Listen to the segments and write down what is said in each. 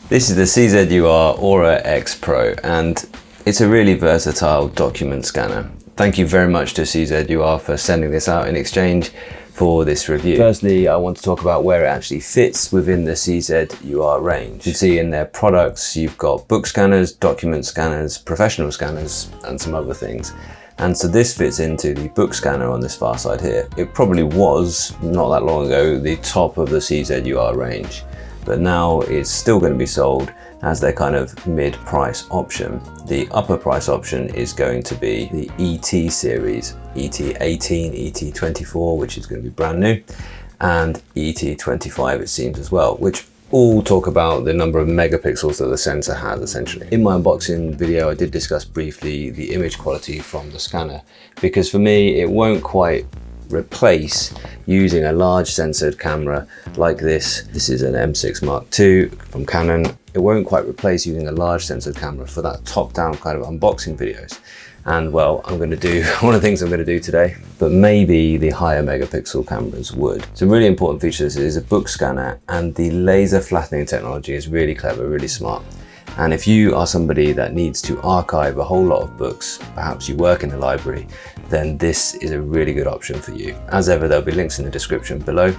This is the CZUR Aura X Pro, and it's a really versatile document scanner. Thank you very much to CZUR for sending this out in exchange for this review. Firstly, I want to talk about where it actually fits within the CZUR range. You see in their products, you've got book scanners, document scanners, professional scanners, and some other things. And so this fits into the book scanner on this far side here. It probably was, not that long ago, the top of the CZUR range, but now it's still going to be sold as their kind of mid-price option. The upper price option is going to be the ET series, ET18, ET24, which is going to be brand new, and ET25 it seems as well, which all talk about the number of megapixels that the sensor has essentially. In my unboxing video I did discuss briefly the image quality from the scanner, because for me it won't quite replace using a large sensored camera like this. This is an M6 Mark II from Canon. It won't quite replace using a large sensored camera for that top-down kind of unboxing videos. And well, I'm going to do one of the things I'm going to do today, but maybe the higher megapixel cameras would. So a really important feature is it is a book scanner, and the laser flattening technology is really clever, really smart. And if you are somebody that needs to archive a whole lot of books, perhaps you work in the library, then this is a really good option for you. As ever, there'll be links in the description below.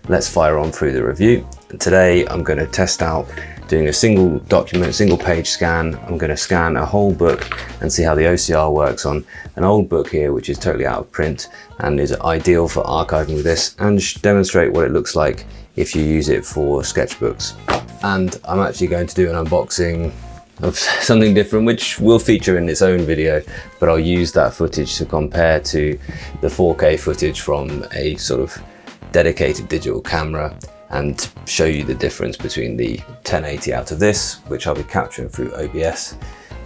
Let's fire on through the review. And today I'm going to test out doing a single document, single page scan. I'm going to scan a whole book and see how the OCR works on an old book here, which is totally out of print and is ideal for archiving with this, and demonstrate what it looks like if you use it for sketchbooks. And I'm actually going to do an unboxing of something different, which will feature in its own video, but I'll use that footage to compare to the 4K footage from a sort of dedicated digital camera and show you the difference between the 1080 out of this, which I'll be capturing through OBS,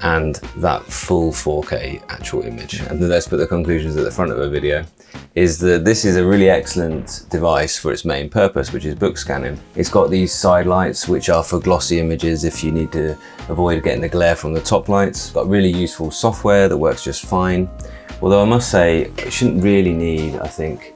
and that full 4K actual image. And let's put the conclusions at the front of the video, is that this is a really excellent device for its main purpose, which is book scanning. It's got these side lights, which are for glossy images if you need to avoid getting the glare from the top lights. It's got really useful software that works just fine. Although I must say, it shouldn't really need, I think,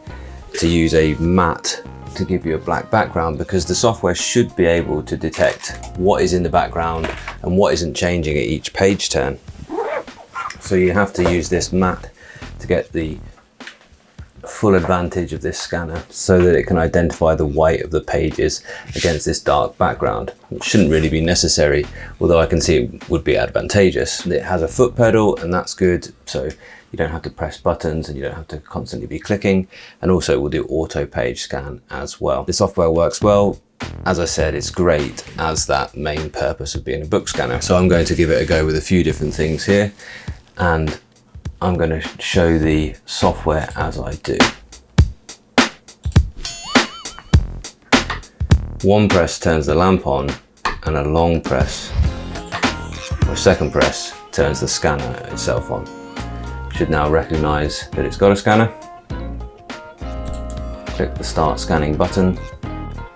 to use a matte to give you a black background, because the software should be able to detect what is in the background and what isn't changing at each page turn. So you have to use this matte to get the full advantage of this scanner, so that it can identify the white of the pages against this dark background. It shouldn't really be necessary, although I can see it would be advantageous. It has a foot pedal, and that's good, so you don't have to press buttons and you don't have to constantly be clicking, and also we'll do auto page scan as well. The software works well. As I said, it's great as that main purpose of being a book scanner. So I'm going to give it a go with a few different things here, and I'm going to show the software as I do. One press turns the lamp on, and a long press, or second press, turns the scanner itself on. Should now recognize that it's got a scanner. Click the start scanning button.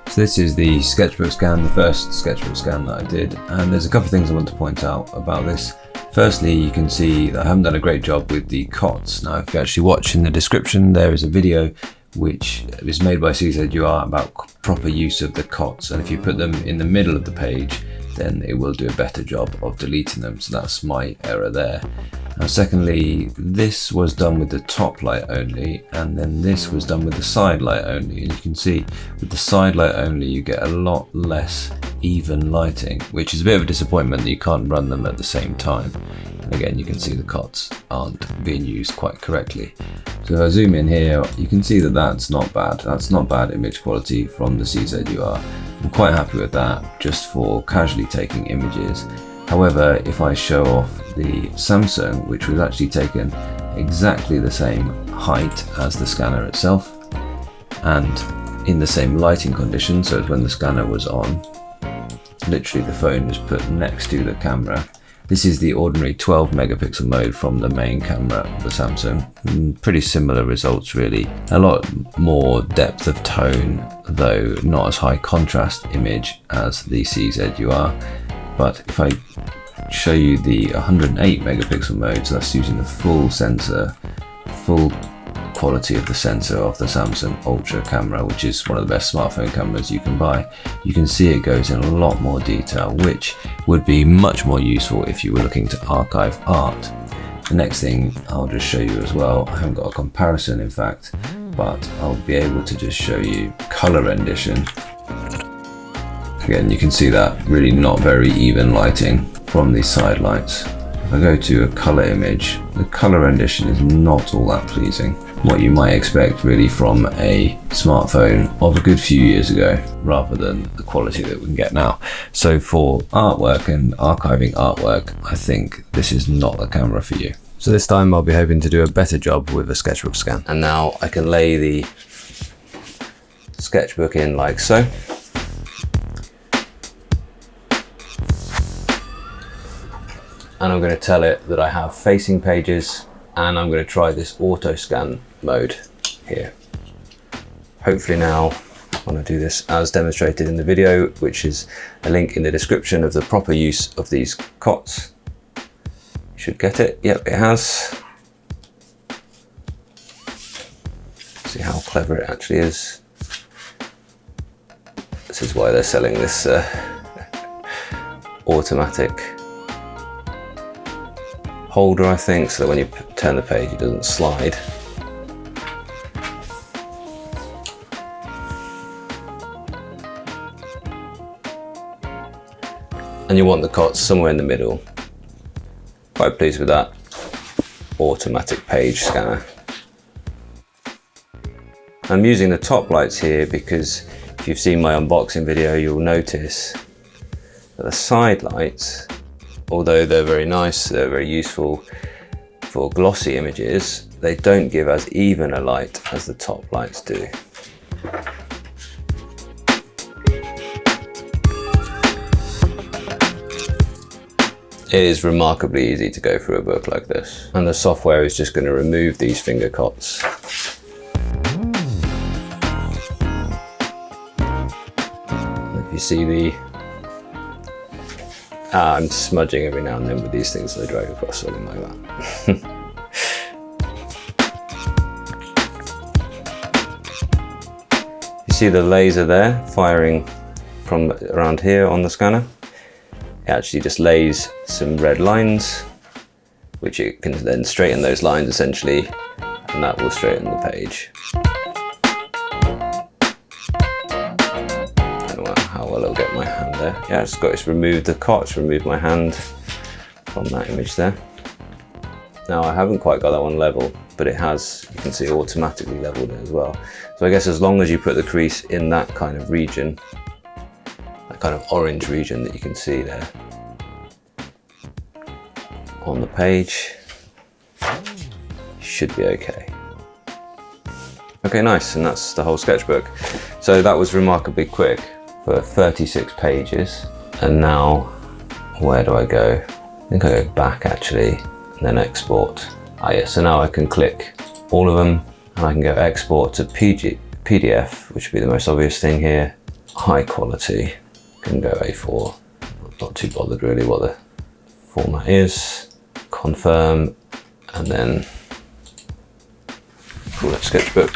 So this is the sketchbook scan, the first sketchbook scan that I did, and there's a couple of things I want to point out about this. Firstly, you can see that I haven't done a great job with the COTS. Now, if you actually watch in the description, there is a video which is made by CZUR about proper use of the COTS, and if you put them in the middle of the page, then it will do a better job of deleting them. So that's my error there. Now, secondly, this was done with the top light only, and then this was done with the side light only. And you can see with the side light only, you get a lot less even lighting, which is a bit of a disappointment that you can't run them at the same time. And again, you can see the COTS aren't being used quite correctly. So if I zoom in here, you can see that that's not bad. That's not bad image quality from the CZUR. I'm quite happy with that, just for casually taking images. However, if I show off the Samsung, which was actually taken exactly the same height as the scanner itself, and in the same lighting conditions, so as when the scanner was on, literally the phone was put next to the camera. This is the ordinary 12 megapixel mode from the main camera of the Samsung. Pretty similar results really. A lot more depth of tone, though not as high contrast image as the CZUR. But if I show you the 108 megapixel mode, so that's using the full sensor, full quality of the sensor of the Samsung Ultra camera, which is one of the best smartphone cameras you can buy. You can see it goes in a lot more detail, which would be much more useful if you were looking to archive art. The next thing I'll just show you as well, I haven't got a comparison in fact, but I'll be able to just show you color rendition. Again, you can see that really not very even lighting from these side lights. If I go to a color image, the color rendition is not all that pleasing. What you might expect really from a smartphone of a good few years ago, rather than the quality that we can get now. So for artwork and archiving artwork, I think this is not the camera for you. So this time I'll be hoping to do a better job with a sketchbook scan. And now I can lay the sketchbook in like so. And I'm going to tell it that I have facing pages, and I'm going to try this auto scan mode here. Hopefully now, when I do this as demonstrated in the video, which is a link in the description of the proper use of these cots, you should get it. Yep, it has. See how clever it actually is. This is why they're selling this automatic holder, I think, so that when you turn the page it doesn't slide. And you want the cots somewhere in the middle. Quite pleased with that automatic page scanner. I'm using the top lights here because if you've seen my unboxing video, you'll notice that the side lights, although they're very nice, they're very useful for glossy images, they don't give as even a light as the top lights do. It is remarkably easy to go through a book like this, and the software is just going to remove these finger cots. If you see the I'm smudging every now and then with these things that I drag across, something like that. You see the laser there firing from around here on the scanner? It actually just lays some red lines, which it can then straighten those lines essentially, and that will straighten the page. How well it'll get my hand there. Yeah, it's removed the cots, removed my hand from that image there. Now I haven't quite got that one level, but it has, you can see, automatically leveled it as well. So I guess as long as you put the crease in that kind of region, that kind of orange region that you can see there on the page, you should be okay. Okay, nice, and that's the whole sketchbook. So that was remarkably quick for 36 pages. And now, where do I go? I think I go back actually, and then export. Ah yeah, so now I can click all of them, and I can go export to PDF, which would be the most obvious thing here. High quality, can go A4. Not too bothered really what the format is. Confirm, and then call it sketchbook.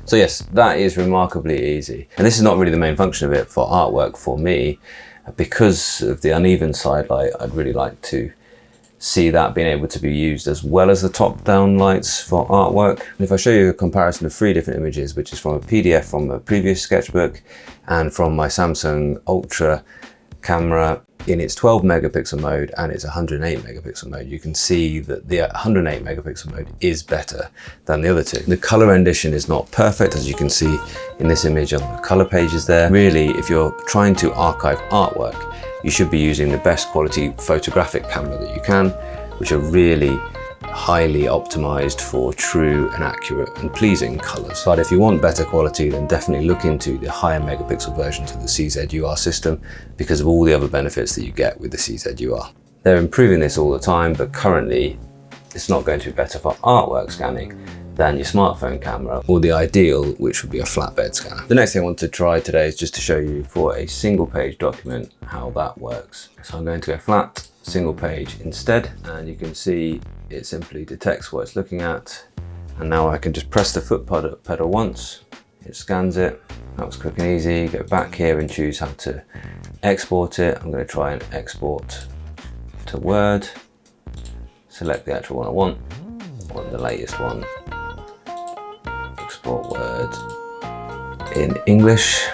So yes, that is remarkably easy. And this is not really the main function of it for artwork for me. Because of the uneven side light, I'd really like to see that being able to be used as well as the top-down lights for artwork. And if I show you a comparison of 3 different images, which is from a PDF from a previous sketchbook and from my Samsung Ultra camera in its 12 megapixel mode and its 108 megapixel mode, you can see that the 108 megapixel mode is better than the other two. The color rendition is not perfect, as you can see in this image on the color pages there. Really, if you're trying to archive artwork, you should be using the best quality photographic camera that you can, which are really highly optimized for true and accurate and pleasing colors. But if you want better quality, then definitely look into the higher megapixel versions of the CZUR system because of all the other benefits that you get with the CZUR. They're improving this all the time, but currently it's not going to be better for artwork scanning than your smartphone camera, or the ideal, which would be a flatbed scanner. The next thing I want to try today is just to show you for a single page document how that works. So I'm going to go flat, single page instead, and you can see it simply detects what it's looking at And now I can just press the foot pedal once, it scans it. That was quick and easy. Go back here and choose how to export it. I'm going to try and export to Word. Select the actual one I want the latest one. Export Word in English.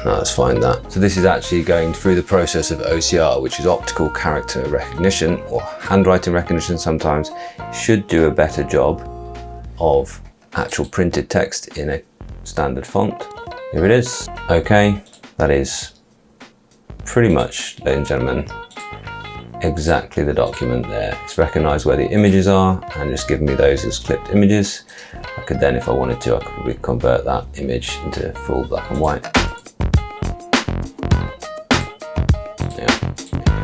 Now let's find that. So this is actually going through the process of OCR, which is optical character recognition, or handwriting recognition sometimes. Should do a better job of actual printed text in a standard font. Here it is. Okay, that is pretty much, ladies and gentlemen, exactly the document there. It's recognized where the images are and just given me those as clipped images. I could then, if I wanted to, I could probably convert that image into full black and white. Yeah.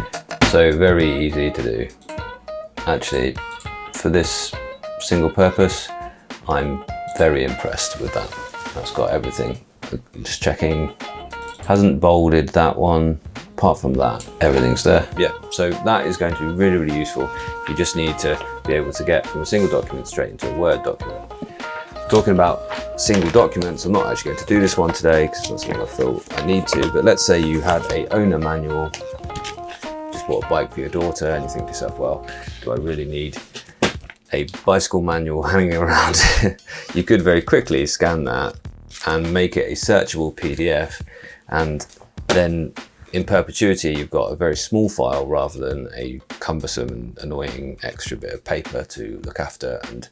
So very easy to do. Actually, for this single purpose, I'm very impressed with that. That's got everything. Just checking, hasn't bolded that one. Apart from that, everything's there. Yeah, so that is going to be really, really useful. You just need to be able to get from a single document straight into a Word document. Talking about single documents, I'm not actually going to do this one today because it's not something I feel I need to, but let's say you had a owner manual, just bought a bike for your daughter, and you think to yourself, well, do I really need a bicycle manual hanging around? You could very quickly scan that and make it a searchable PDF, and then in perpetuity you've got a very small file rather than a cumbersome and annoying extra bit of paper to look after and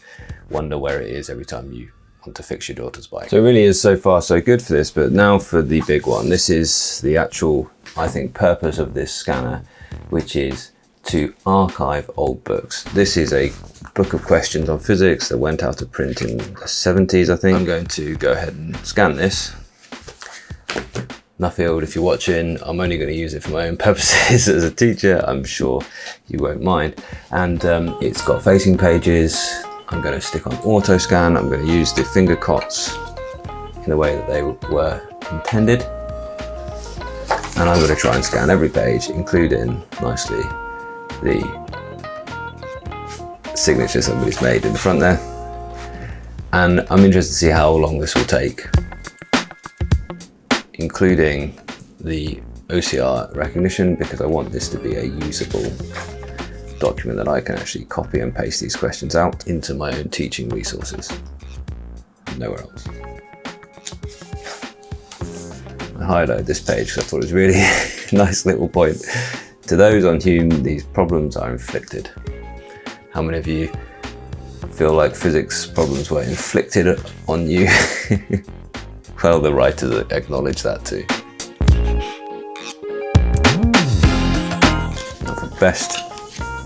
wonder where it is every time you want to fix your daughter's bike. So it really is so far so good for this, but now for the big one. This is the actual, I think, purpose of this scanner, which is to archive old books. This is a book of questions on physics that went out of print in the 70s, I think. I'm going to go ahead and scan this. Nuffield, if you're watching, I'm only going to use it for my own purposes as a teacher. I'm sure you won't mind. And it's got facing pages. I'm going to stick on auto scan. I'm going to use the finger cots in the way that they were intended. And I'm going to try and scan every page, including, nicely, the signature somebody's made in the front there. And I'm interested to see how long this will take, including the OCR recognition, because I want this to be a usable document that I can actually copy and paste these questions out into my own teaching resources. Nowhere else. I highlighted this page because I thought it was really nice little point. To those on whom these problems are inflicted. How many of you feel like physics problems were inflicted on you? Well, the writers acknowledge that too. Now for best,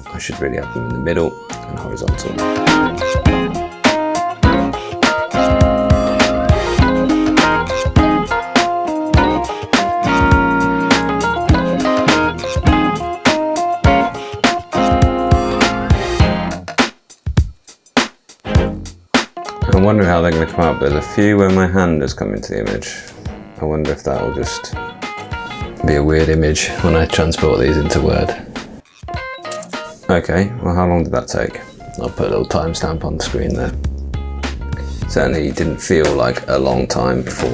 I should really have them in the middle and horizontal. I'm wondering how they're going to come out. There's a few where my hand has come into the image. I wonder if that will just be a weird image when I transport these into Word. Okay, well, how long did that take? I'll put a little timestamp on the screen there. Certainly didn't feel like a long time for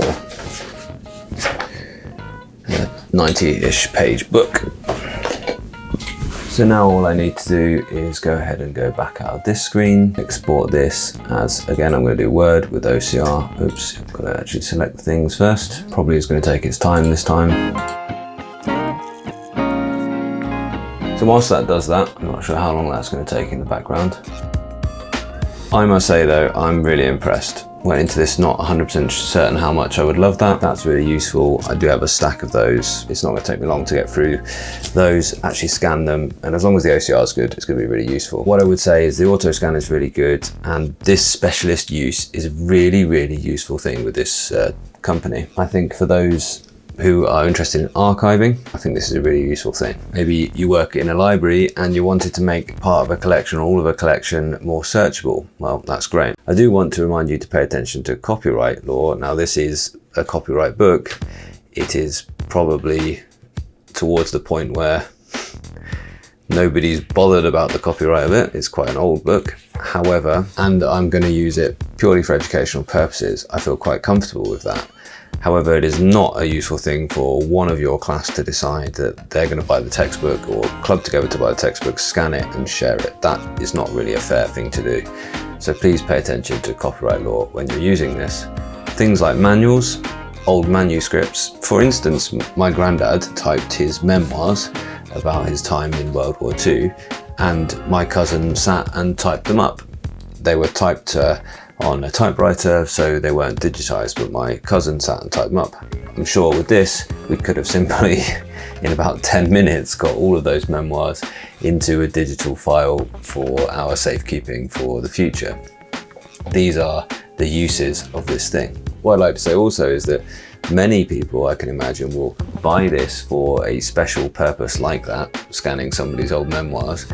a 90-ish page book. So now all I need to do is go ahead and go back out of this screen, export this as, again, I'm going to do Word with OCR. Oops, I've got to actually select the things first. Probably is going to take its time this time. So whilst that does that, I'm not sure how long that's going to take in the background. I must say though, I'm really impressed. Went into this not 100% certain how much I would love that. That's really useful. I do have a stack of those. It's not going to take me long to get through those, actually scan them. And as long as the OCR is good, it's going to be really useful. What I would say is the auto scan is really good. And this specialist use is a really, really useful thing with this company. I think for those who are interested in archiving, I think this is a really useful thing. Maybe you work in a library and you wanted to make part of a collection or all of a collection more searchable. Well, that's great. I do want to remind you to pay attention to copyright law. Now, this is a copyright book. It is probably towards the point where Nobody's bothered about the copyright of it. It's quite an old book. However, and I'm going to use it purely for educational purposes, I feel quite comfortable with that. However, it is not a useful thing for one of your class to decide that they're going to buy the textbook, or club together to buy the textbook, scan it and share it. That is not really a fair thing to do. So please pay attention to copyright law when you're using this. Things like manuals, old manuscripts. For instance, my granddad typed his memoirs about his time in World War II, and my cousin sat and typed them up. They were typed on a typewriter, so they weren't digitized, but my cousin sat and typed them up. I'm sure with this, we could have simply, in about 10 minutes, got all of those memoirs into a digital file for our safekeeping for the future. These are the uses of this thing. What I'd like to say also is that many people, I can imagine, will buy this for a special purpose like that, scanning somebody's old memoirs,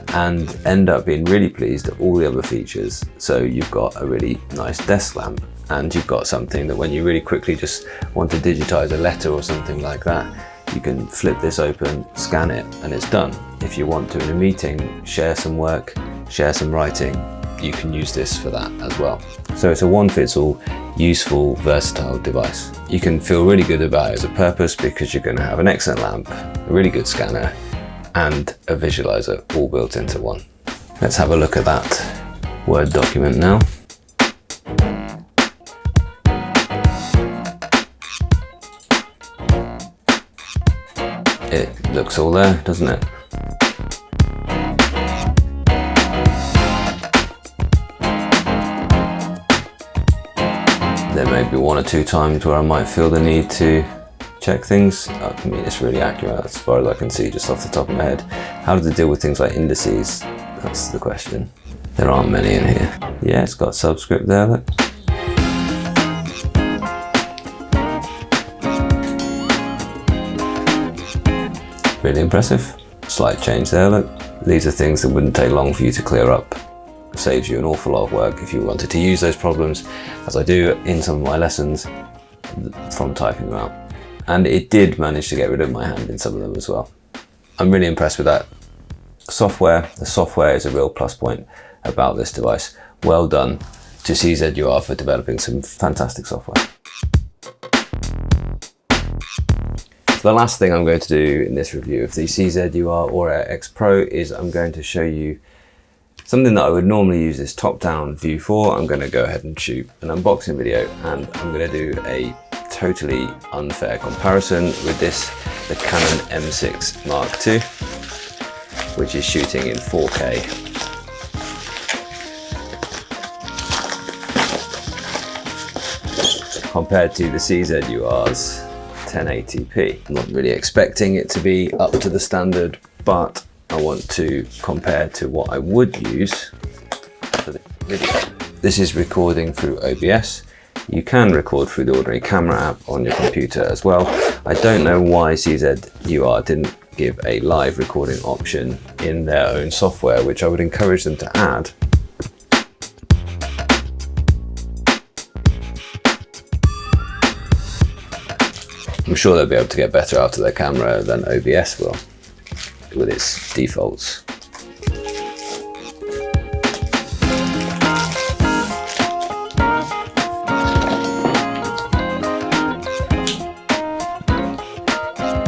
and end up being really pleased at all the other features. So you've got a really nice desk lamp, and you've got something that when you really quickly just want to digitize a letter or something like that, you can flip this open, scan it, and it's done. If you want to, in a meeting, share some work, share some writing, you can use this for that as well. So it's a one-fits-all, useful, versatile device. You can feel really good about it as a purpose because you're going to have an excellent lamp, a really good scanner, and a visualizer all built into one. Let's have a look at that Word document now. It looks all there, doesn't it? There may be one or two times where I might feel the need to check things. I mean, it's really accurate as far as I can see just off the top of my head. How does it deal with things like indices? That's the question. There aren't many in here. Yeah, it's got subscript there, look. Really impressive. Slight change there, look. These are things that wouldn't take long for you to clear up. It saves you an awful lot of work if you wanted to use those problems, as I do in some of my lessons, from typing them out. And it did manage to get rid of my hand in some of them as well. I'm really impressed with that software. The software is a real plus point about this device. Well done to CZUR for developing some fantastic software. So the last thing I'm going to do in this review of the CZUR Aura X Pro is I'm going to show you something that I would normally use this top-down view for. I'm going to go ahead and shoot an unboxing video, and I'm going to do a totally unfair comparison with this, the Canon M6 Mark II, which is shooting in 4K. Compared to the CZUR's 1080p. I'm not really expecting it to be up to the standard, but I want to compare to what I would use for the video. This is recording through OBS. You can record through the ordinary camera app on your computer as well. I don't know why CZUR didn't give a live recording option in their own software, which I would encourage them to add. I'm sure they'll be able to get better out of their camera than OBS will with its defaults.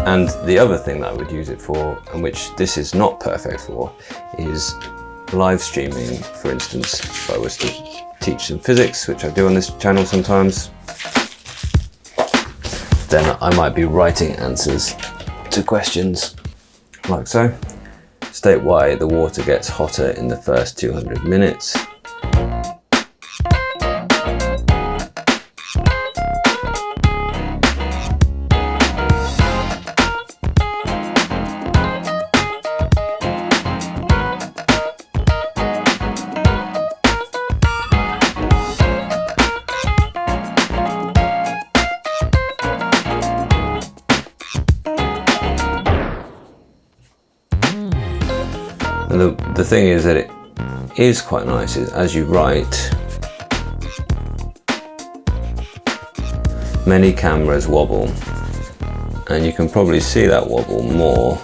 And the other thing that I would use it for, and which this is not perfect for, is live streaming. For instance, if I was to teach some physics, which I do on this channel sometimes, then I might be writing answers to questions like so. State why the water gets hotter in the first 200 minutes. And the thing is that it is quite nice is as you write, many cameras wobble, and you can probably see that wobble more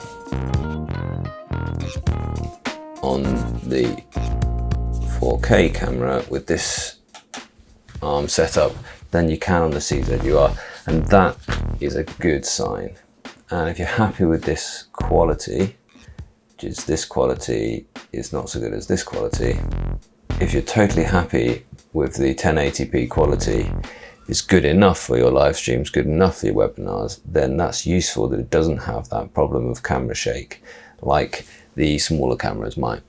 on the 4K camera with this arm setup than you can on the CZUR, and that is a good sign. And if you're happy with this quality, which is this quality is not so good as this quality, if you're totally happy with the 1080p quality, it's good enough for your live streams, good enough for your webinars, then that's useful that it doesn't have that problem of camera shake like the smaller cameras might.